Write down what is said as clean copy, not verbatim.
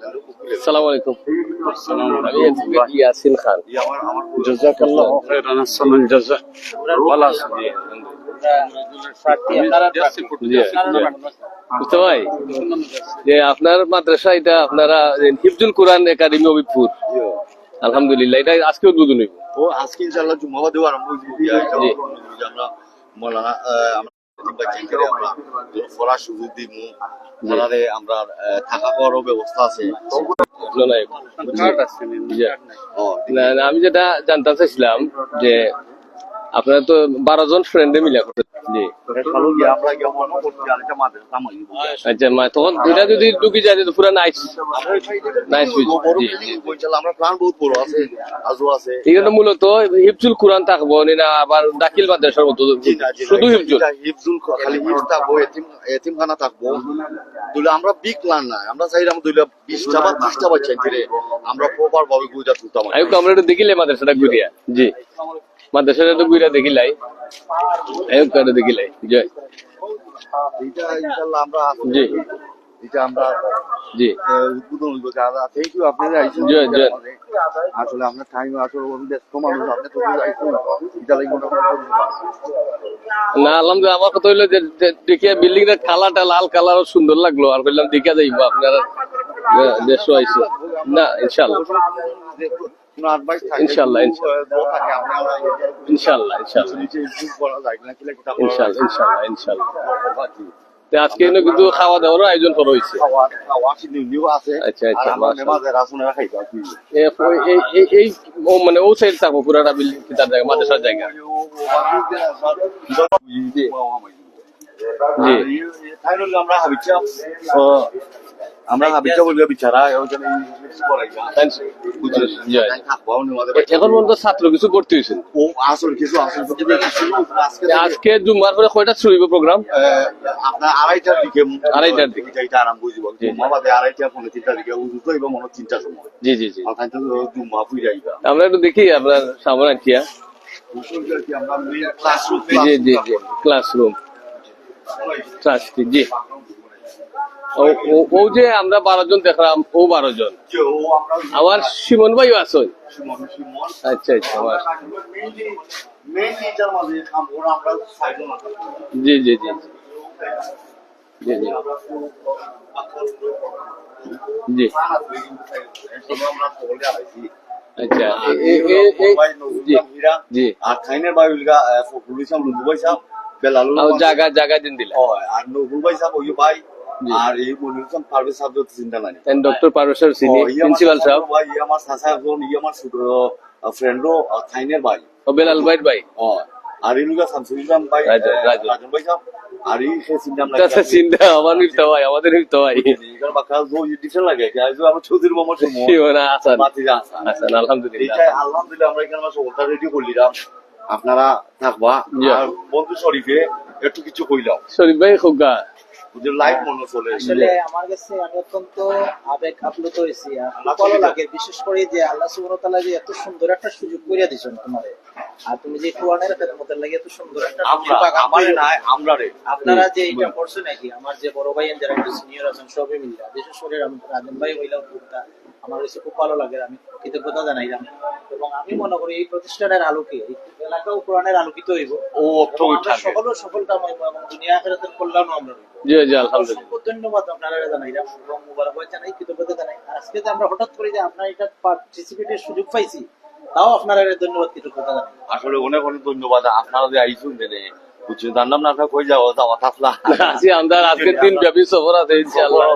আসসালামু আলাইকুম। আমি অ্যাডভোকেট ইয়াসিন খান। জাযাকাল্লাহু খাইরান, আহসানুল জাযা। ভালো আছেন? বুঝতে ভাই যে আপনার মাদ্রাসা এটা আপনারা হিফজুল কোরআন একাডেমি অবিদপুর, আলহামদুলিল্লাহ এটা আজকে উদ্বোধন হইব। ও আজকে ইনশাআল্লাহ জুম্মা দেওয়া আরম্ভ হইছে। আমরা মাওলানা আমরা পড়ার সুযোগ দিব, ওনারে আমরা থাকা খাওয়ারও ব্যবস্থা আছে। আমি যেটা জানতে চাইছিলাম যে আপনারা তো 12 জন ফ্রেন্ডে মিলে আচ্ছা, তখন এটা যদি ঢুকি যায় পুরো নাইস আমরা প্ল্যান বহুত বড় আছে, আজও আছে। এখানে মূলত হিফজুল কোরআন থাকবো না আবার দাখিল মাদ্রাসার মতো শুধু হিফজুল খালি হিফজ থাকবো, এতিমখানা থাকবো। দুলে আমরা বিগ প্ল্যান না, আমরা চাইলাম দুলে 20টা বা 30টা বাচ্চা করে আমরা প্রপার ভাবে গুজা তুলতাম। আমরা একটু দেখিলে মাদ্রাসাটা ঘুরিয়া, জি মাদ্রাসাটা তো ঘুরিয়া দেখিলাই, দেখিলাই জয় এটা ইনশাআল্লাহ আমরা জি এটা আমরা জি উদ্বোধন হইব। থ্যাংক ইউ আপনারা আইছেন। জয় জয় আসলে আপনার টাইম আসলে ব্যস্ত মানুষ, আপনি তো আইছেন এটা লাগি মনে করেন না। আলহামদুলিল্লাহ আমার কথা হইলো যে দেখিয়া বিল্ডিং এর কালারটা লাল কালার সুন্দর লাগলো, আর বললাম দেখিয়া যাইবো আপনারা দেশ আইছে না। ইনশাআল্লাহ ইনশাআল্লাহ ইনশাআল্লাহ ইনশাআল্লাহ আজকে কিন্তু খাওয়া দাওয়ার আয়োজন করা হয়েছে। আচ্ছা আচ্ছা, এই মানে ও সাইড থাকবো পুরাটা বিল্ডিং তার জায়গা মাদ্রাসার জায়গা। আমরা হাবিজা বলবো বিচারা এখন পর্যন্ত ছাত্র কিছু ভর্তি হয়েছে। ও আসল কিছু আজকে জুম্মার পরে কয়টা শুরু হইব প্রোগ্রাম? আপনার আড়াইটার দিকে এটা আরম্ভ হয়ে যাব। জুম্মাবাদে 2:30 পৌনে 3টার দিকে উজু এবং 3টার সময়। জি জি জি, ওখান থেকে জুম্মা ফুইরা আইবা। আমরা একটু দেখি আপনার সামনে আনকিয়া। আমরা ক্লাসরুম জি জি জি ক্লাসরুম ট্রাস্টি জি। ও যে আমরা 12 জন দেখলাম, ও 12 জন আমার সুমন ভাইও আছেন। আচ্ছা আচ্ছা, আমার জি জি জি জি জি জি আচ্ছা জি আর খাইনের বায়ুলগা ফখরুল ইসলাম লুবু ভাই সাহেব বেলাল জায়গা জায়গা দিন দিলা। আর নবুল ভাই সাহেব ওই ভাই আর এই মনিরুল ইসলাম পারভেজ সাহেব চিন্তা নাই। ডক্টর পারভেজ সিনি প্রিন্সিপাল সাহেব ভাই আমার চাচা একজন, আমার ছোট ফ্রেন্ডও খাইনের ভাই ও বেলাল ভাই ভাই আর ইনুগা শামসুল ইসলাম ভাই রাজন ভাই সাহেব আর এই চিন্তা আচ্ছা চিন্তা আমার মিফতা ভাই, আমাদের মিফতা ভাই এখানে বাকা জো ইডিশন লাগে কি আইজো আমরা চৌধুরী মোহাম্মদ সুমন শিওনা আছেন মাতিজা আছেন। আলহামদুলিল্লাহ আলহামদুলিল্লাহ আমরা এখানে ওটা রেডি করলাম, আপনারা থাকবা। আর বন্ধু শরীফে একটু কিছু কইলাম, শরীফ ভাই খুগা লাইভ মনে চলে আসলে আমার কাছে আমি অত্যন্ত আবেগ আপ্লুত হয়েছি। ভালো লাগে বিশেষ করে যে আল্লাহ সুবহানাহু ওয়া তাআলা যে এত সুন্দর একটা সুযোগ করে দিয়েছেন তোমারে, আর তুমি যে কোরআনের খেদমতের লাগে এত সুন্দর একটা আপনারা যে এটা করছেন নাকি আমার যে বড় ভাই যারা একটু সিনিয়র আছেন সবাই মিলে, বিশেষ করে রাজন ভাই হইলাম আমার কাছে খুব ভালো লাগে, আমি কৃতজ্ঞতা জানাইলাম। এবং আমি মনে করি এই প্রতিষ্ঠানের আলোকে এই এলাকাও কোরআনের আলোকিত হইব ও সফলতাময় এবং দুনিয়া আখিরাতের কল্যাণ আমরা জি জি আলহামদুলিল্লাহ। ধন্যবাদ আপনারা জানাইলাম এবং মুবারকবাদ জানাই, কৃতজ্ঞতা জানাই। আর আজকে যে আমরা হঠাৎ করে যে আপনার এটা পার্টিসিপেটের সুযোগ পাইছি, তাও আপনারা ধন্যবাদ কৃতজ্ঞতা জানাই। আসলে অনেক অনেক ধন্যবাদ আপনারা যে আইসুন দেনে বুঝছেন, জানলাম না আপনারা কই যাওয়া থাকলা আমরা আজকের দিন ব্যাপী সফর আছে ইনশাআল্লাহ।